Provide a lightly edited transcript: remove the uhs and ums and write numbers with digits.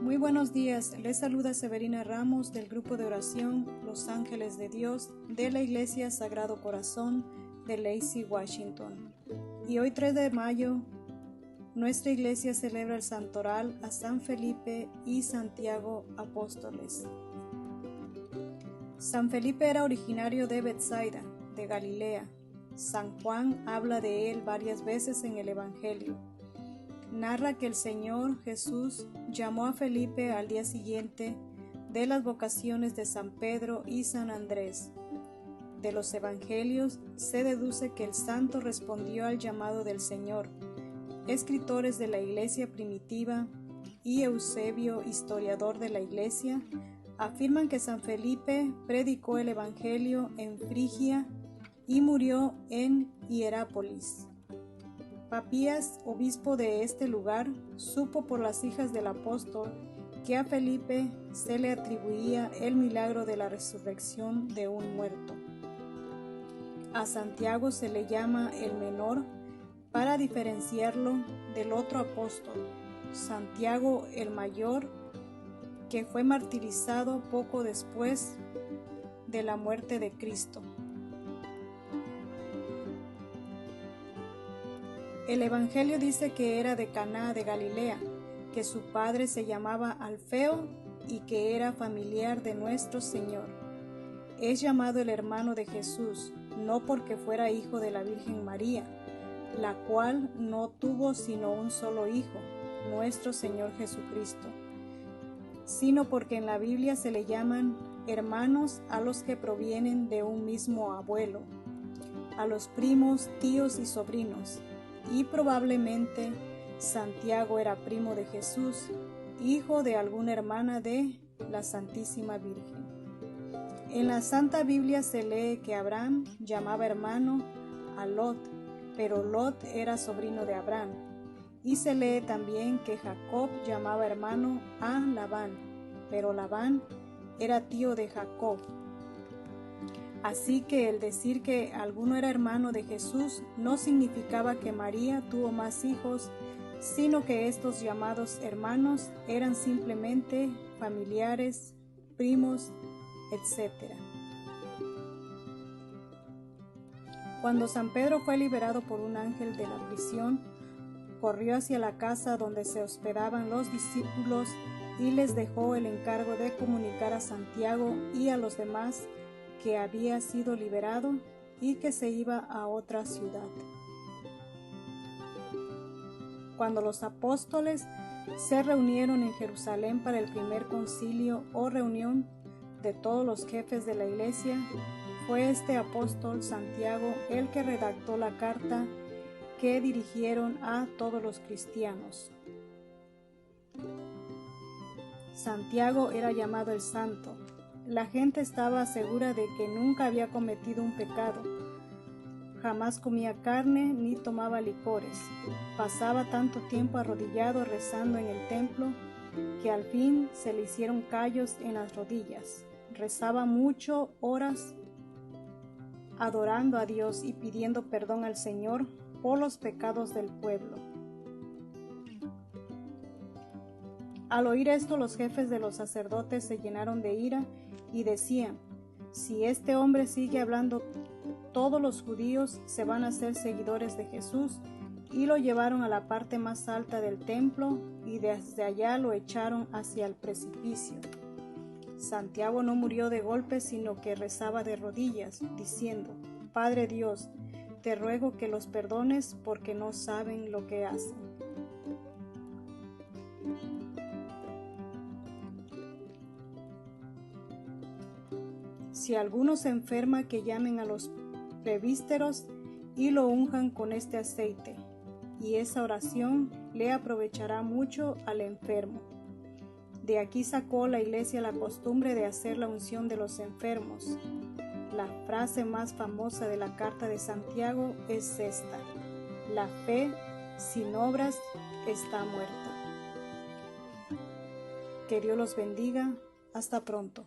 Muy buenos días, les saluda Severina Ramos del grupo de oración Los Ángeles de Dios de la Iglesia Sagrado Corazón de Lacey, Washington. Y hoy 3 de mayo, nuestra iglesia celebra el santoral a San Felipe y Santiago apóstoles. San Felipe era originario de Betsaida, de Galilea. San Juan habla de él varias veces en el Evangelio. Narra que el Señor Jesús llamó a Felipe al día siguiente de las vocaciones de San Pedro y San Andrés. De los Evangelios se deduce que el santo respondió al llamado del Señor. Escritores de la Iglesia primitiva y Eusebio, historiador de la Iglesia, afirman que San Felipe predicó el Evangelio en Frigia y murió en Hierápolis. Papías, obispo de este lugar, supo por las hijas del apóstol que a Felipe se le atribuía el milagro de la resurrección de un muerto. A Santiago se le llama el menor para diferenciarlo del otro apóstol, Santiago el mayor, que fue martirizado poco después de la muerte de Cristo. El Evangelio dice que era de Caná de Galilea, que su padre se llamaba Alfeo y que era familiar de nuestro Señor. Es llamado el hermano de Jesús, no porque fuera hijo de la Virgen María, la cual no tuvo sino un solo hijo, nuestro Señor Jesucristo, sino porque en la Biblia se le llaman hermanos a los que provienen de un mismo abuelo, a los primos, tíos y sobrinos. Y probablemente Santiago era primo de Jesús, hijo de alguna hermana de la Santísima Virgen. En la Santa Biblia se lee que Abraham llamaba hermano a Lot, pero Lot era sobrino de Abraham. Y se lee también que Jacob llamaba hermano a Labán, pero Labán era tío de Jacob. Así que el decir que alguno era hermano de Jesús no significaba que María tuvo más hijos, sino que estos llamados hermanos eran simplemente familiares, primos, etc. Cuando San Pedro fue liberado por un ángel de la prisión, corrió hacia la casa donde se hospedaban los discípulos y les dejó el encargo de comunicar a Santiago y a los demás que había sido liberado y que se iba a otra ciudad. Cuando los apóstoles se reunieron en Jerusalén para el primer concilio o reunión de todos los jefes de la iglesia, fue este apóstol Santiago el que redactó la carta que dirigieron a todos los cristianos. Santiago era llamado el Santo. La gente estaba segura de que nunca había cometido un pecado. Jamás comía carne ni tomaba licores. Pasaba tanto tiempo arrodillado rezando en el templo que al fin se le hicieron callos en las rodillas. Rezaba mucho horas adorando a Dios y pidiendo perdón al Señor por los pecados del pueblo. Al oír esto, los jefes de los sacerdotes se llenaron de ira y decían: si este hombre sigue hablando, todos los judíos se van a hacer seguidores de Jesús. Y lo llevaron a la parte más alta del templo y desde allá lo echaron hacia el precipicio. Santiago no murió de golpe, sino que rezaba de rodillas, diciendo: Padre Dios, te ruego que los perdones porque no saben lo que hacen. Si alguno se enferma, que llamen a los presbíteros y lo unjan con este aceite, y esa oración le aprovechará mucho al enfermo. De aquí sacó la iglesia la costumbre de hacer la unción de los enfermos. La frase más famosa de la carta de Santiago es esta: la fe sin obras está muerta. Que Dios los bendiga. Hasta pronto.